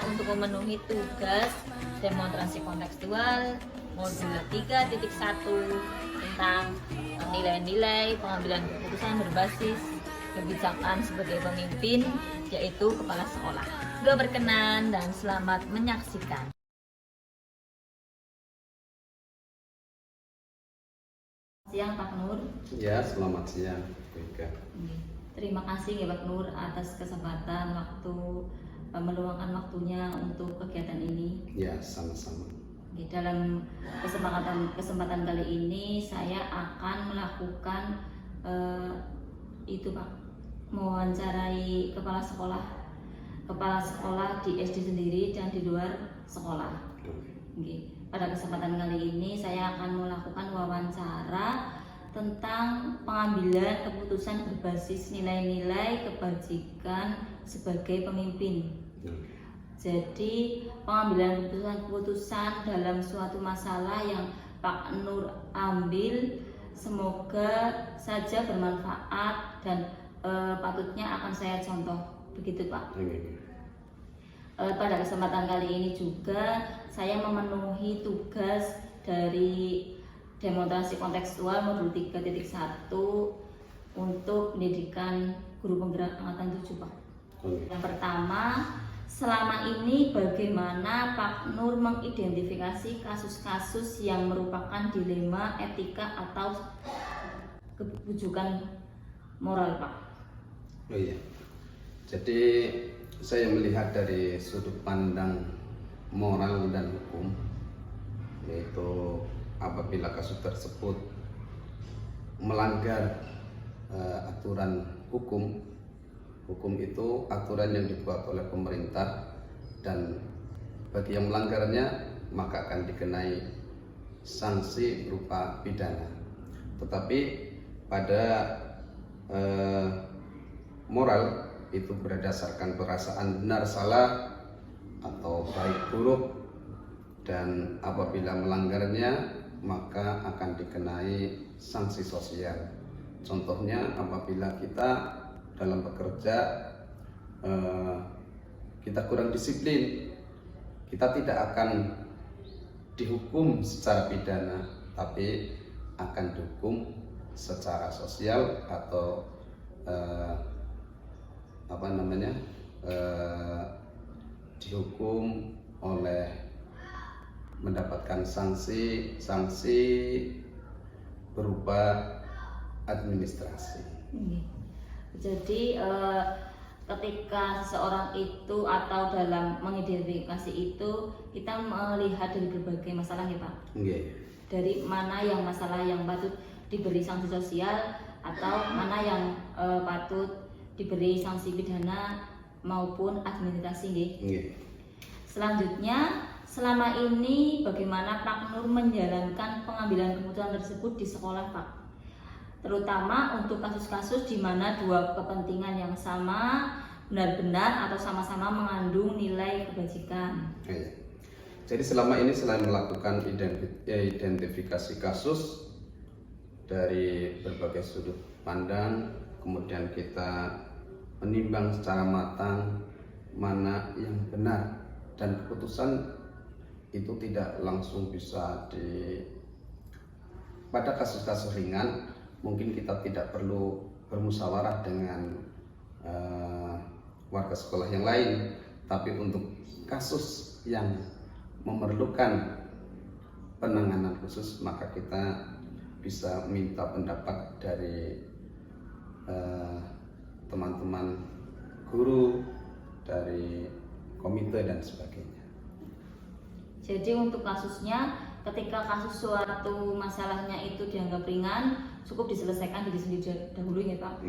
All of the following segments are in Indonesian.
untuk memenuhi tugas demonstrasi kontekstual modul 3.1 tentang nilai-nilai pengambilan keputusan berbasis kebijakan sebagai pemimpin, yaitu kepala sekolah. Semoga berkenan dan selamat menyaksikan. Siang Pak Nur. Ya, selamat siang. Terima kasih ya Pak Nur atas kesempatan meluangkan waktunya untuk kegiatan ini. Ya, sama-sama. Dalam kesempatan kali ini saya akan melakukan Pak, mewawancarai kepala sekolah di SD sendiri dan di luar sekolah. Pada kesempatan kali ini saya akan melakukan wawancara tentang pengambilan keputusan berbasis nilai-nilai kebajikan sebagai pemimpin. Jadi pengambilan keputusan dalam suatu masalah yang Pak Nur ambil semoga saja bermanfaat dan patutnya akan saya contoh. Begitu Pak. Pada kesempatan kali ini juga saya memenuhi tugas dari demonstrasi kontekstual modul 3.1 untuk pendidikan guru penggerak angkatan 7 Pak. Yang pertama, selama ini bagaimana Pak Nur mengidentifikasi kasus-kasus yang merupakan dilema etika atau kebujukan moral Pak? Oh iya, jadi saya melihat dari sudut pandang moral dan hukum, yaitu apabila kasus tersebut melanggar aturan hukum itu aturan yang dibuat oleh pemerintah, dan bagi yang melanggarnya maka akan dikenai sanksi berupa pidana. Tetapi pada moral itu berdasarkan perasaan benar salah atau baik buruk, dan apabila melanggarnya maka akan dikenai sanksi sosial. Contohnya apabila kita dalam bekerja kita kurang disiplin, kita tidak akan dihukum secara pidana, tapi akan dihukum secara sosial atau dihukum oleh mendapatkan sanksi berupa administrasi. Jadi ketika seseorang itu atau dalam mengidentifikasi itu kita melihat dari berbagai masalah ya Pak. Dari mana yang masalah yang patut diberi sanksi sosial atau mana yang patut diberi sanksi pidana maupun administrasi. Selanjutnya, selama ini bagaimana Pak Nur menjalankan pengambilan keputusan tersebut di sekolah Pak? Terutama untuk kasus-kasus di mana dua kepentingan yang sama benar-benar atau sama-sama mengandung nilai kebajikan. Jadi selama ini selain melakukan identifikasi kasus dari berbagai sudut pandang, kemudian kita menimbang secara matang mana yang benar, dan keputusan itu tidak langsung bisa pada kasus-kasus ringan mungkin kita tidak perlu bermusyawarah dengan warga sekolah yang lain, tapi untuk kasus yang memerlukan penanganan khusus maka kita bisa minta pendapat dari teman-teman guru, dari komite dan sebagainya. Jadi untuk kasusnya, ketika kasus suatu masalahnya itu dianggap ringan, cukup diselesaikan diri sendiri dahulu ya Pak.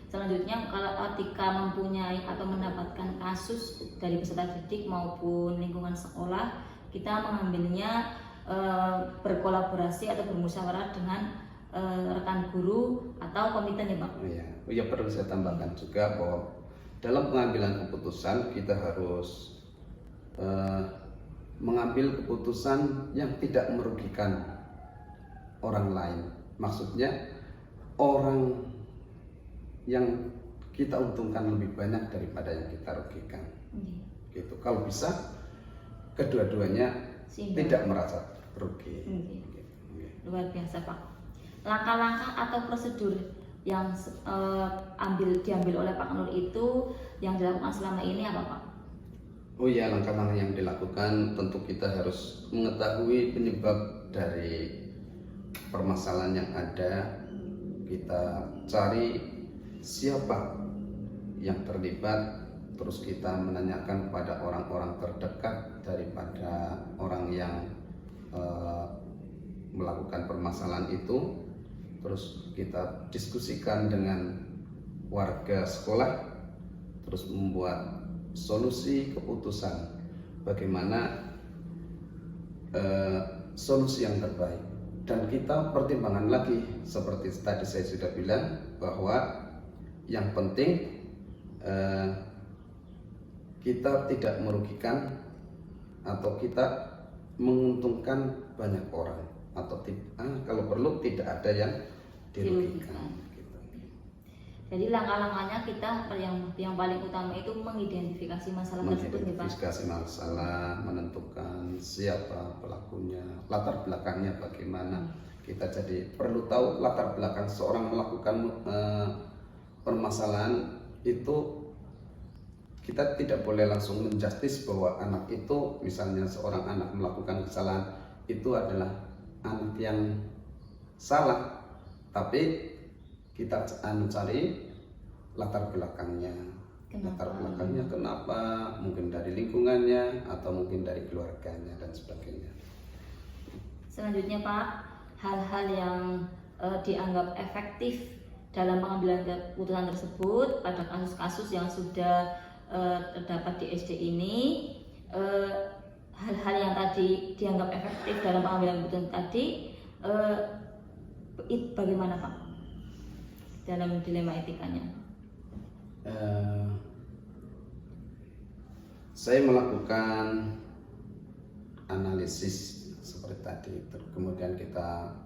Selanjutnya kalau ketika mempunyai atau mendapatkan kasus dari peserta didik maupun lingkungan sekolah, kita mengambilnya berkolaborasi atau bermusyawarah dengan rekan guru atau komite ya Pak. Iya, perlu saya tambahkan juga bahwa dalam pengambilan keputusan kita harus mengambil keputusan yang tidak merugikan orang lain. Maksudnya orang yang kita untungkan lebih banyak daripada yang kita rugikan. gitu. Kalau bisa kedua-duanya tidak merasa rugi. Gitu. Luar biasa Pak. Langkah-langkah atau prosedur yang diambil oleh Pak Nur itu yang dilakukan selama ini apa Pak? Oh ya, langkah-langkah yang dilakukan tentu kita harus mengetahui penyebab dari permasalahan yang ada. Kita cari siapa yang terlibat, terus kita menanyakan pada orang-orang terdekat daripada orang yang melakukan permasalahan itu. Terus kita diskusikan dengan warga sekolah, terus membuat solusi keputusan bagaimana solusi yang terbaik. Dan kita pertimbangkan lagi, seperti tadi saya sudah bilang, bahwa yang penting kita tidak merugikan atau kita menguntungkan banyak orang, atau kalau perlu tidak ada yang dirugikan. Gitu. Jadi langkah-langkahnya kita yang paling utama itu mengidentifikasi masalah tersebut, Pak. Mengidentifikasi masalah, menentukan siapa pelakunya, latar belakangnya bagaimana. Kita jadi perlu tahu latar belakang seorang melakukan permasalahan itu. Kita tidak boleh langsung menjustis bahwa anak itu, misalnya seorang anak melakukan kesalahan itu adalah anak yang salah, tapi kita cari latar belakangnya. Latar belakangnya kenapa, mungkin dari lingkungannya atau mungkin dari keluarganya dan sebagainya. Selanjutnya Pak, hal-hal yang dianggap efektif dalam pengambilan keputusan tersebut pada kasus-kasus yang sudah terdapat di SD ini, hal-hal yang tadi dianggap efektif dalam pengambilan keputusan tadi, bagaimana Pak dalam dilema etikanya? Saya melakukan analisis seperti tadi, kemudian kita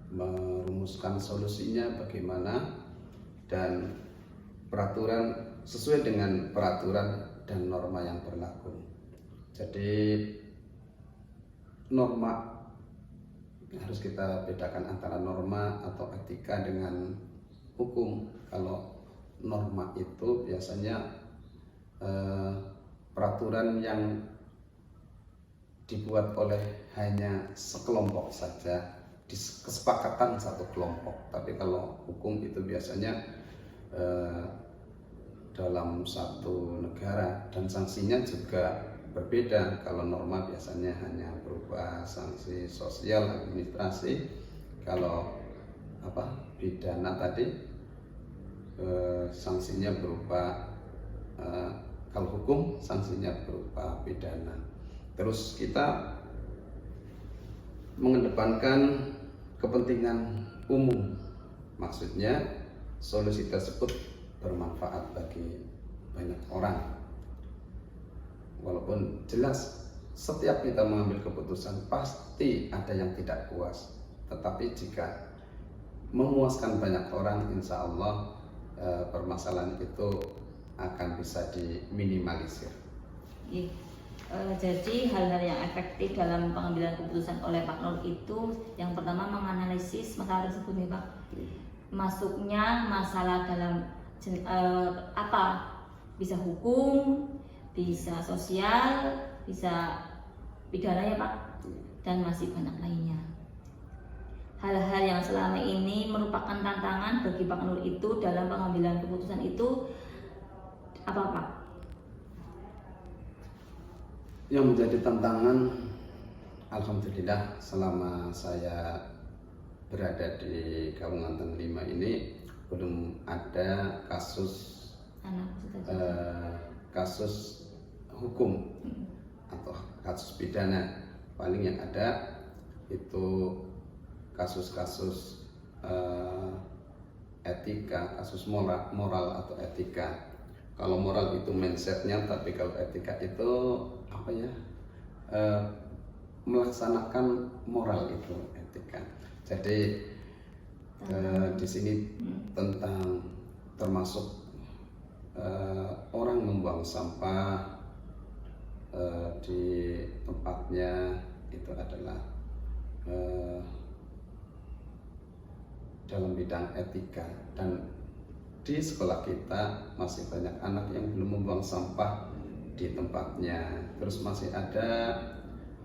merumuskan solusinya bagaimana, dan peraturan sesuai dengan peraturan dan norma yang berlaku. Jadi norma harus kita bedakan antara norma atau etika dengan hukum. Kalau norma itu biasanya peraturan yang dibuat oleh hanya sekelompok saja, kesepakatan satu kelompok. Tapi kalau hukum itu biasanya dalam satu negara, dan sanksinya juga berbeda. Kalau norma biasanya hanya berupa sanksi sosial, administrasi. Kalau pidana tadi sanksinya berupa kalau hukum sanksinya berupa pidana. Terus kita mengedepankan kepentingan umum, maksudnya solusi tersebut bermanfaat bagi banyak orang. Walaupun jelas setiap kita mengambil keputusan pasti ada yang tidak puas, tetapi jika memuaskan banyak orang, insya Allah permasalahan itu akan bisa diminimalisir. Jadi hal-hal yang efektif dalam pengambilan keputusan oleh Pak Nur itu yang pertama menganalisis masalah tersebut nih Pak. Masuknya masalah dalam bisa hukum, bisa sosial, bisa pidana ya Pak, dan masih banyak lainnya. Hal-hal yang selama ini merupakan tantangan bagi Pak Nur itu dalam pengambilan keputusan itu apa Pak? Yang menjadi tantangan, alhamdulillah selama saya berada di Kalimantan 5 ini belum ada kasus hukum atau kasus pidana. Paling yang ada itu kasus-kasus etika, kasus moral atau etika. Kalau moral itu mindsetnya, tapi kalau etika itu melaksanakan moral itu etika. Jadi di sini tentang termasuk orang membuang sampah, di tempatnya itu adalah dalam bidang etika, dan di sekolah kita masih banyak anak yang belum membuang sampah di tempatnya. Terus masih ada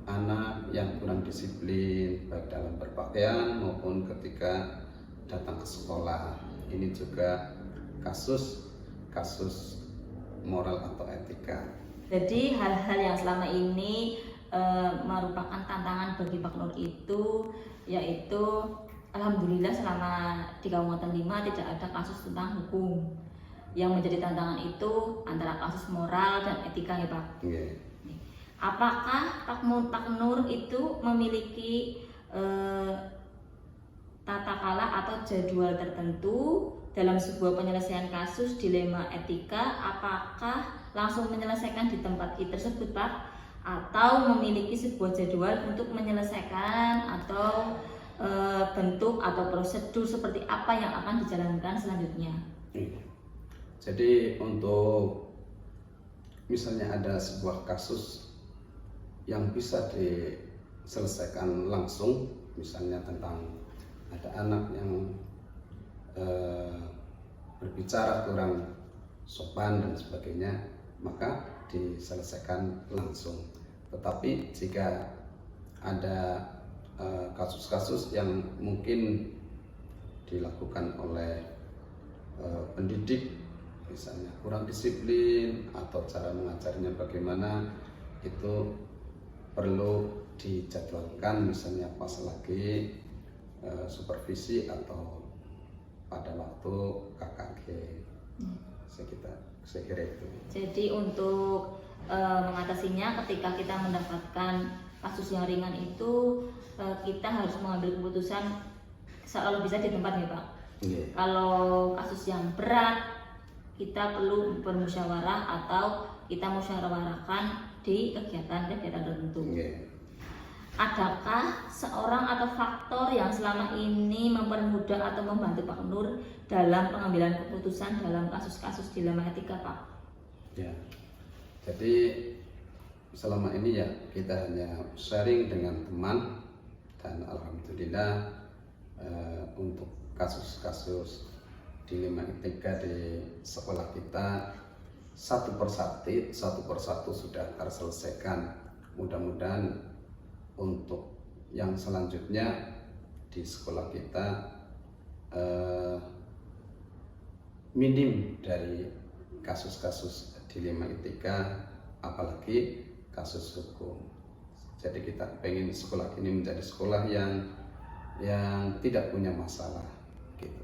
anak yang kurang disiplin baik dalam berpakaian maupun ketika datang ke sekolah. Ini juga kasus moral atau etika. Jadi hal-hal yang selama ini merupakan tantangan bagi Pak Nur itu, yaitu alhamdulillah selama di Kabupaten 5 tidak ada kasus tentang hukum. Yang menjadi tantangan itu antara kasus moral dan etika ya Pak. Yeah. Apakah Pak Nur itu memiliki tata kala atau jadwal tertentu dalam sebuah penyelesaian kasus dilema etika? Apakah langsung menyelesaikan di tempat tersebut Pak? Atau memiliki sebuah jadwal untuk menyelesaikan atau bentuk atau prosedur seperti apa yang akan dijalankan selanjutnya? Jadi untuk misalnya ada sebuah kasus yang bisa diselesaikan langsung, misalnya tentang ada anak yang berbicara kurang sopan dan sebagainya, maka diselesaikan langsung. Tetapi jika ada kasus-kasus yang mungkin dilakukan oleh pendidik, misalnya kurang disiplin atau cara mengajarnya bagaimana, itu perlu dijadwalkan, misalnya pas lagi supervisi atau pada waktu KKG. Saya kira itu. Jadi untuk mengatasinya, ketika kita mendapatkan kasus yang ringan itu, kita harus mengambil keputusan selalu bisa di tempat ya Pak. Yeah. Kalau kasus yang berat, kita perlu bermusyawarah atau kita musyawarahkan di kegiatan-kegiatan tertentu. Yeah. Adakah seorang atau faktor yang selama ini mempermudah atau membantu Pak Nur dalam pengambilan keputusan dalam kasus-kasus dilema etika Pak? Ya, jadi selama ini ya kita hanya sharing dengan teman, dan alhamdulillah untuk kasus-kasus dilema etika di sekolah kita satu persatu sudah terselesaikan. Mudah-mudahan untuk yang selanjutnya di sekolah kita minim dari kasus-kasus dilema etika, apalagi kasus hukum. Jadi kita pengen sekolah ini menjadi sekolah yang tidak punya masalah gitu.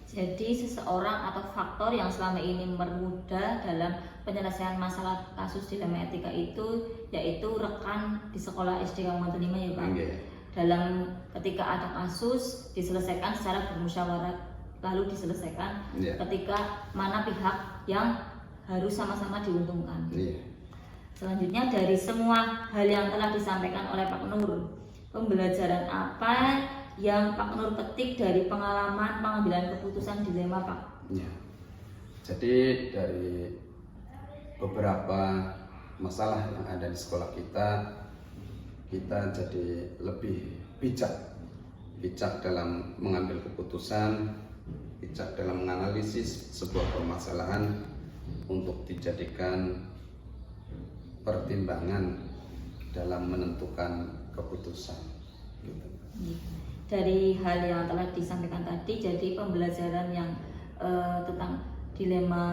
Jadi seseorang atau faktor yang selama ini mempermudah dalam penyelesaian masalah kasus dilema etika itu yaitu rekan di sekolah SD Kabupaten 5 ya Pak. Okay. Dalam ketika ada kasus diselesaikan secara bermusyawarah lalu diselesaikan. Yeah. Ketika mana pihak yang harus sama-sama diuntungkan. Yeah. Selanjutnya dari semua hal yang telah disampaikan oleh Pak Nur, pembelajaran apa yang Pak Nur petik dari pengalaman pengambilan keputusan dilema Pak? Ya. Jadi dari beberapa masalah yang ada di sekolah kita jadi lebih bijak dalam mengambil keputusan, bijak dalam menganalisis sebuah permasalahan untuk dijadikan pertimbangan dalam menentukan keputusan. Gitu. Dari hal yang telah disampaikan tadi, jadi pembelajaran yang tentang dilema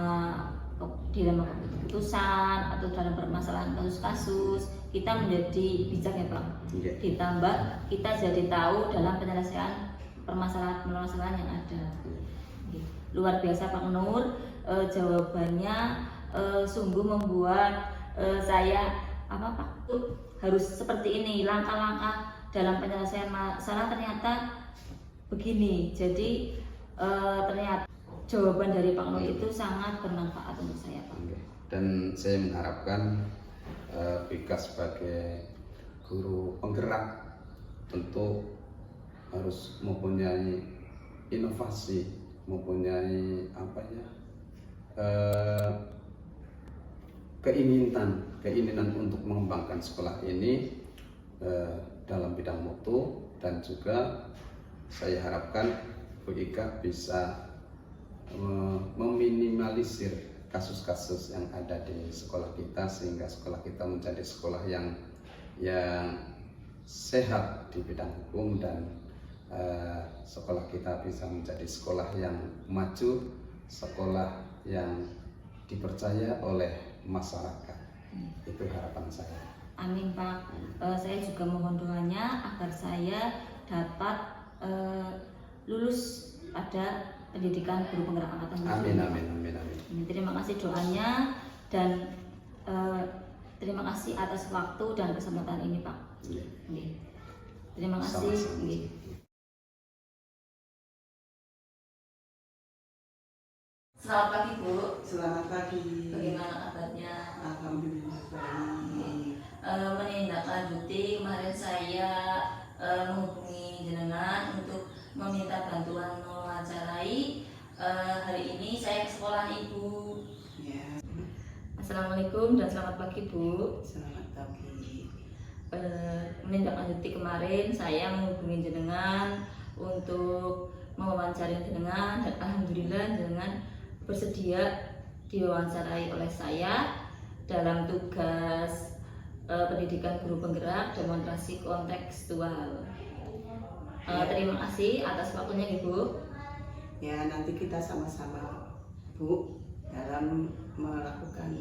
keputusan atau dalam permasalahan kasus-kasus, kita menjadi bijak ya Pak. Yeah. Ditambah kita jadi tahu dalam penyelesaian permasalahan yang ada. Yeah. Luar biasa Pak Nur, jawabannya sungguh membuat saya Pak tuh harus seperti ini, langkah-langkah dalam penyelesaian masalah ternyata begini. Jadi ternyata jawaban dari Pak Nur itu sangat bermanfaat untuk saya Pak. Dan saya mengharapkan Bika sebagai guru penggerak tentu harus mempunyai inovasi, mempunyai keinginan untuk mengembangkan sekolah ini dalam bidang mutu, dan juga saya harapkan Bu Ika bisa meminimalisir kasus-kasus yang ada di sekolah kita, sehingga sekolah kita menjadi sekolah yang sehat di bidang hukum, dan sekolah kita bisa menjadi sekolah yang maju, sekolah yang dipercaya oleh masyarakat. Itu harapan saya. Amin Pak. Saya juga mohon doanya agar saya dapat lulus pada pendidikan guru penggerak angkatan 7. Amin. Terima kasih doanya, dan terima kasih atas waktu dan kesempatan ini Pak. Terima kasih. Selamat pagi Bu. Selamat pagi. Bagaimana kabarnya? Alhamdulillah baik. Menindaklanjuti kemarin saya menghubungi jenengan untuk meminta bantuan mewawancarai. Hari ini saya ke sekolah Ibu. Ya. Assalamualaikum dan selamat pagi Bu. Selamat pagi. Menindaklanjuti kemarin saya menghubungi jenengan untuk mewawancarai jenengan, dan alhamdulillah jenengan bersedia diwawancarai oleh saya dalam tugas pendidikan guru penggerak demonstrasi kontekstual. Terima kasih atas waktunya Ibu. Ya, nanti kita sama-sama Bu dalam melakukan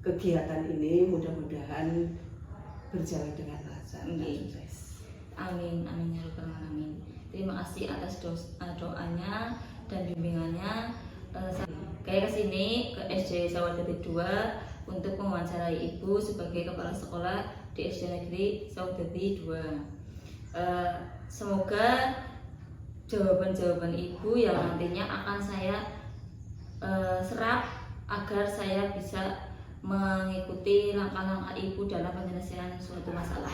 kegiatan ini, mudah-mudahan berjalan dengan lancar dan sukses. Amin ya rabbal alamin. Terima kasih atas doanya dan bimbingannya. Saya kesini ke SD Sawardari 2 untuk mewawancarai Ibu sebagai kepala sekolah di SD Negeri Sawardari 2. Semoga jawaban-jawaban Ibu yang nantinya akan saya serap agar saya bisa mengikuti langkah-langkah Ibu dalam penyelesaian suatu masalah.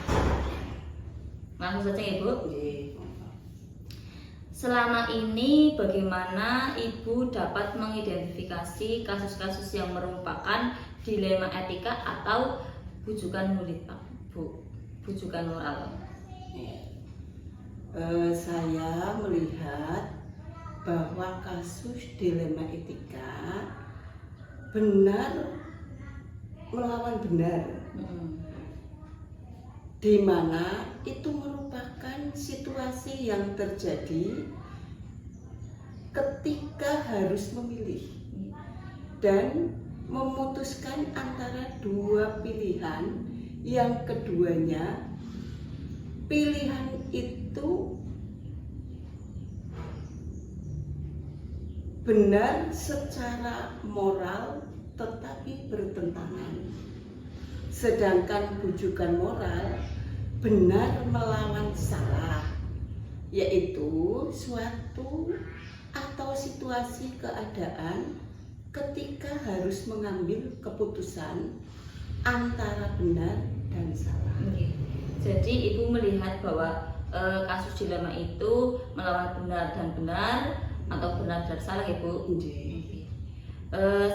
Langsung saja Ibu. Selama ini bagaimana Ibu dapat mengidentifikasi kasus-kasus yang merupakan dilema etika atau bujukan murid Pak Bu, bujukan moral? Saya melihat bahwa kasus dilema etika benar melawan benar, di mana itu merupakan situasi yang terjadi ketika harus memilih dan memutuskan antara dua pilihan, yang keduanya pilihan itu benar secara moral tetapi bertentangan, sedangkan bujukan moral benar melawan salah, yaitu suatu atau situasi keadaan ketika harus mengambil keputusan antara benar dan salah. Jadi Ibu melihat bahwa kasus dilema itu melawan benar dan benar atau benar dan salah Ibu.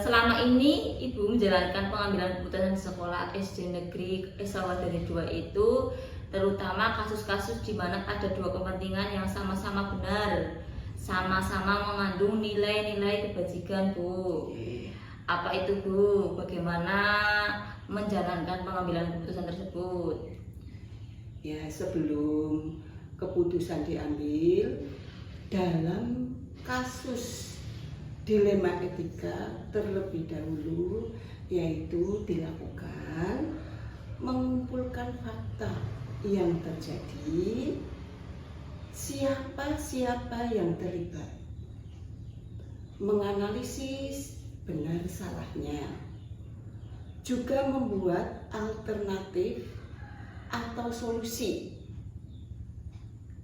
Selama ini Ibu menjalankan pengambilan keputusan di sekolah SD Negeri Sawardari 2 itu, terutama kasus-kasus di mana ada dua kepentingan yang sama-sama benar, sama-sama mengandung nilai-nilai kebajikan Bu. Apa itu Bu? Bagaimana menjalankan pengambilan keputusan tersebut? Ya, sebelum keputusan diambil dalam kasus dilema etika, terlebih dahulu yaitu dilakukan mengumpulkan fakta yang terjadi, siapa-siapa yang terlibat, menganalisis benar salahnya, juga membuat alternatif atau solusi,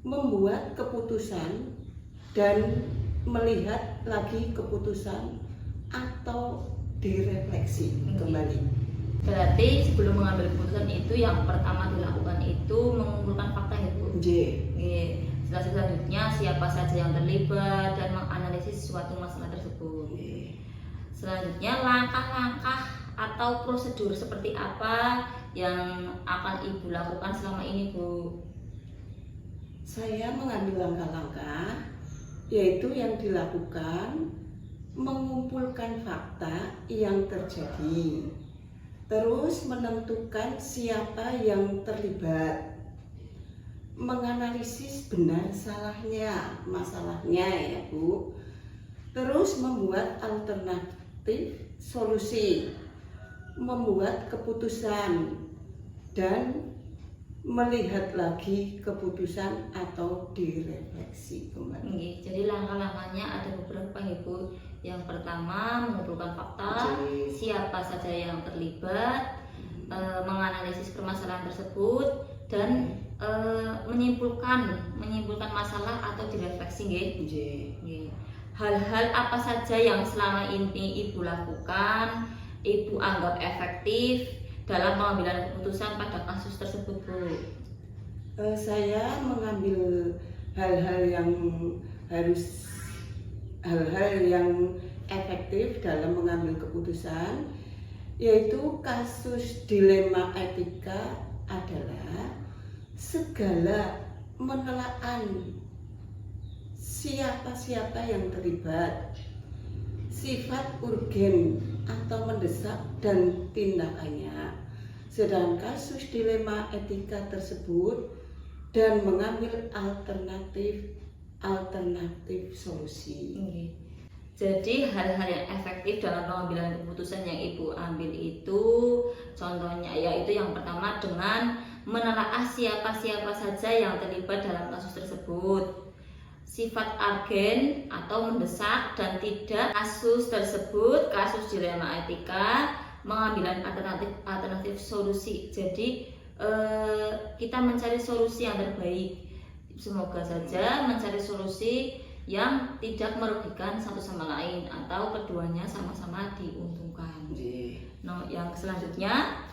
membuat keputusan dan melihat lagi keputusan atau direfleksi kembali. Berarti sebelum mengambil keputusan itu yang pertama dilakukan itu mengumpulkan fakta ya Bu. Selanjutnya siapa saja yang terlibat dan menganalisis suatu masalah tersebut. Selanjutnya langkah-langkah atau prosedur seperti apa yang akan Ibu lakukan selama ini, Bu? Saya mengambil langkah-langkah, yaitu yang dilakukan mengumpulkan fakta yang terjadi, terus menentukan siapa yang terlibat, menganalisis benar salahnya, masalahnya ya Bu, terus membuat alternatif solusi, membuat keputusan, dan melihat lagi keputusan atau direfleksi kembali. Jadi langkah-langkahnya ada beberapa ya Bu. Yang pertama mengumpulkan fakta, siapa saja yang terlibat, menganalisis permasalahan tersebut, dan menyimpulkan masalah atau direfleksi nggih. Hal-hal apa saja yang selama ini Ibu lakukan, Ibu anggap efektif dalam pengambilan keputusan pada kasus tersebut, Bu? Saya mengambil hal-hal yang efektif dalam mengambil keputusan, yaitu kasus dilema etika adalah segala menelaah siapa-siapa yang terlibat, sifat urgen atau mendesak dan tindakannya. Sedang kasus dilema etika tersebut dan mengambil alternatif solusi. Jadi hal-hal yang efektif dalam pengambilan keputusan yang Ibu ambil itu contohnya yaitu yang pertama dengan menelaah siapa-siapa saja yang terlibat dalam kasus tersebut, sifat agen atau mendesak dan tidak kasus tersebut, kasus dilema etika, mengambil alternatif solusi. Jadi kita mencari solusi yang terbaik. Semoga saja mencari solusi yang tidak merugikan satu sama lain atau keduanya sama-sama diuntungkan. Nah, yang selanjutnya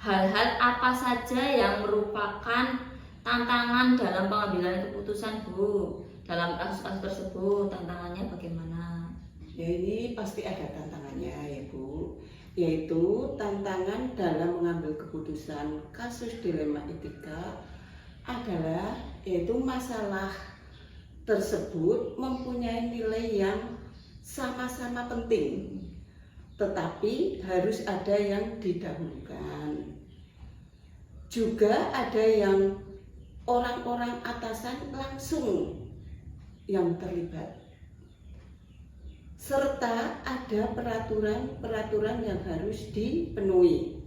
hal-hal apa saja yang merupakan tantangan dalam pengambilan keputusan, Bu? Dalam kasus-kasus tersebut tantangannya bagaimana? Ya, ini pasti ada tantangannya ya Bu, yaitu tantangan dalam mengambil keputusan kasus dilema etika adalah yaitu masalah tersebut mempunyai nilai yang sama-sama penting, tetapi harus ada yang didahulukan. Juga ada yang orang-orang atasan langsung yang terlibat, serta ada peraturan yang harus dipenuhi.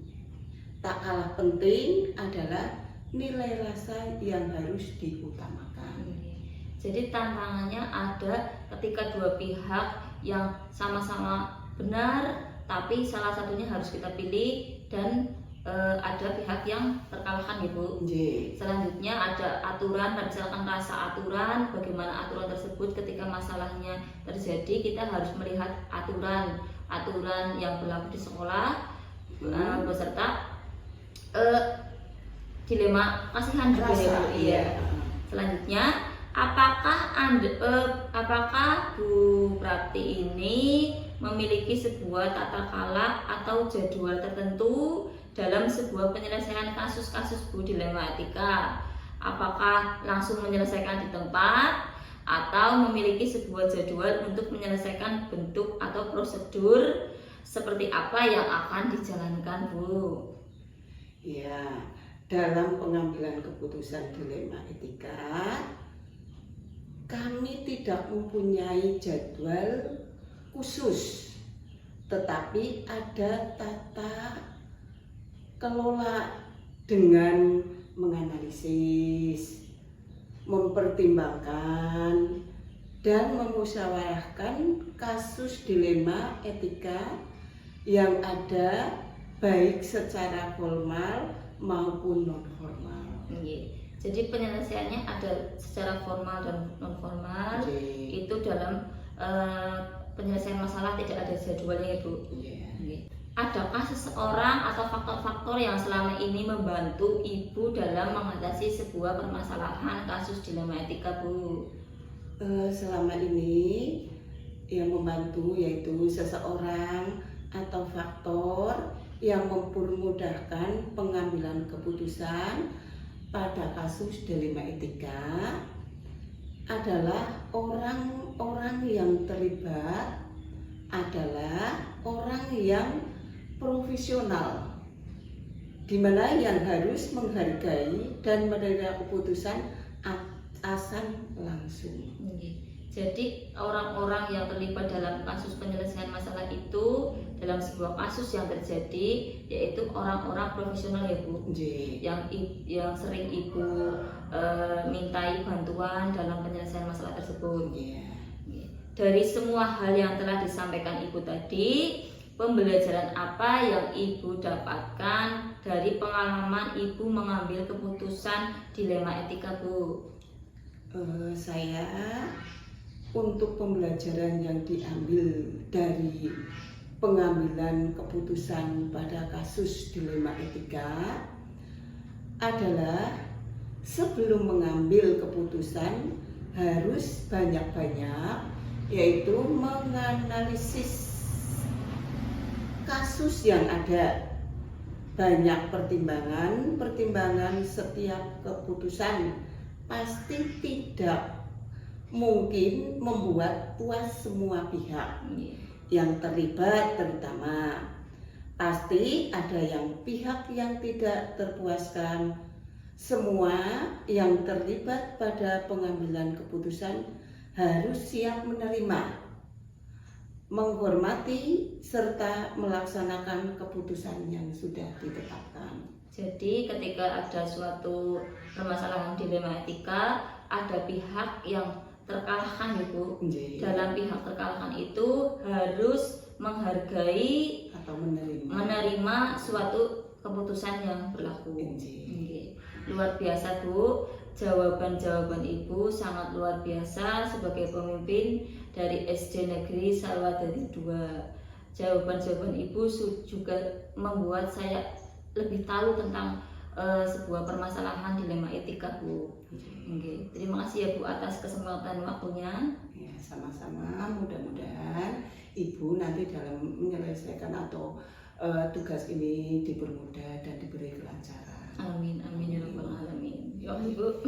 Tak kalah penting adalah nilai rasa yang harus diutamakan. Jadi tantangannya ada ketika dua pihak yang sama-sama benar, tapi salah satunya harus kita pilih dan ada pihak yang terkalahkan ya Bu. Selanjutnya ada aturan, berdasarkan rasa aturan, bagaimana aturan tersebut ketika masalahnya terjadi, kita harus melihat aturan yang berlaku di sekolah beserta dilema kasihan juga ya Bu. Iya. Selanjutnya apakah Bu Prapti ini memiliki sebuah tata kelola atau jadwal tertentu dalam sebuah penyelesaian kasus-kasus Bu dilema etika? Apakah langsung menyelesaikan di tempat atau memiliki sebuah jadwal untuk menyelesaikan bentuk atau prosedur seperti apa yang akan dijalankan, Bu? Ya, dalam pengambilan keputusan dilema etika, kami tidak mempunyai jadwal khusus, tetapi ada tata kelola dengan menganalisis, mempertimbangkan, dan memusyawarahkan kasus dilema etika yang ada baik secara formal maupun non formal. Jadi penyelesaiannya ada secara formal dan non formal. Itu dalam penyelesaian masalah tidak ada jadwalnya, Bu. Adakah seseorang atau faktor-faktor yang selama ini membantu Ibu dalam mengatasi sebuah permasalahan kasus dilema etika, Bu? Selama ini yang membantu, yaitu seseorang atau faktor yang mempermudahkan pengambilan keputusan pada kasus dilema etika adalah orang-orang yang terlibat adalah orang yang profesional, di mana yang harus menghargai dan menerima keputusan atasan langsung. Jadi orang-orang yang terlibat dalam kasus penyelesaian masalah itu dalam sebuah kasus yang terjadi yaitu orang-orang profesional ya Bu, yang sering Ibu mintai bantuan dalam penyelesaian masalah tersebut. Dari semua hal yang telah disampaikan Ibu tadi, pembelajaran apa yang Ibu dapatkan dari pengalaman Ibu mengambil keputusan dilema etika Bu? Saya untuk pembelajaran yang diambil dari pengambilan keputusan pada kasus dilema etika adalah sebelum mengambil keputusan harus banyak-banyak, yaitu menganalisis kasus yang ada. Banyak pertimbangan setiap keputusan pasti tidak mungkin membuat puas semua pihak yang terlibat, terutama pasti ada pihak yang tidak terpuaskan. Semua yang terlibat pada pengambilan keputusan harus siap menerima, menghormati serta melaksanakan keputusan yang sudah ditetapkan. Jadi ketika ada suatu permasalahan dilema etika, ada pihak yang terkalahkan itu. Dalam pihak terkalahkan itu harus menghargai atau menerima suatu keputusan yang berlaku. Luar biasa Bu, jawaban-jawaban Ibu sangat luar biasa sebagai pemimpin dari SD Negeri Salwadari 2. Jawaban-jawaban Ibu juga membuat saya lebih tahu tentang sebuah permasalahan dilema etika Bu. Terima kasih ya Bu atas kesempatan waktunya. Ya, sama-sama. Mudah-mudahan Ibu nanti dalam menyelesaikan atau tugas ini dipermudah dan diberi kelancaran. Amin amin ya rabbal alamin. Ya Ibu.